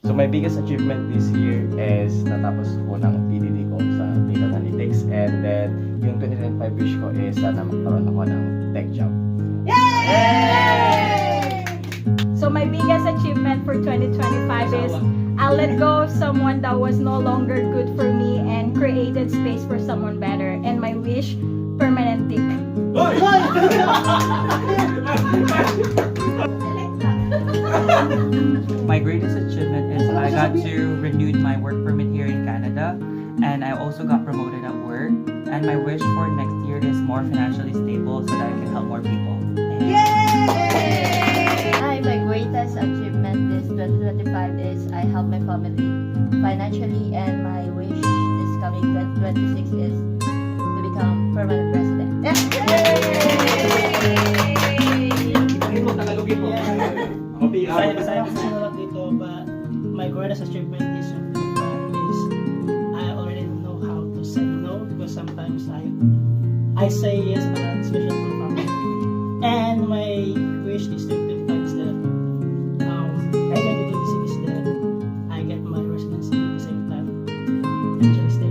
So my biggest achievement this year is natapos ko ng PDD ko sa Data Analytics, and then yung 2025 wish ko is sana magkaroon ako ng tech job. So my biggest achievement for 2025 is I let go of someone that was no longer good for me and created space for someone better. And my wish, permanent tick. My greatest achievement is I got to renew my work permit here in Canada, and I also got promoted at work. And my wish for next year is more financially stable so that I can help more people. Hi, my greatest achievement this 2025 is I help my family financially, and my wish this coming 2026 is to become permanent resident. Saya sinulat dito, but my greatest achievement this 2025 is I already know how to say no, because sometimes I say yes, but especially to family. And my wish this 2025 is that I get to do this, is that I get my residency at the same time and just stay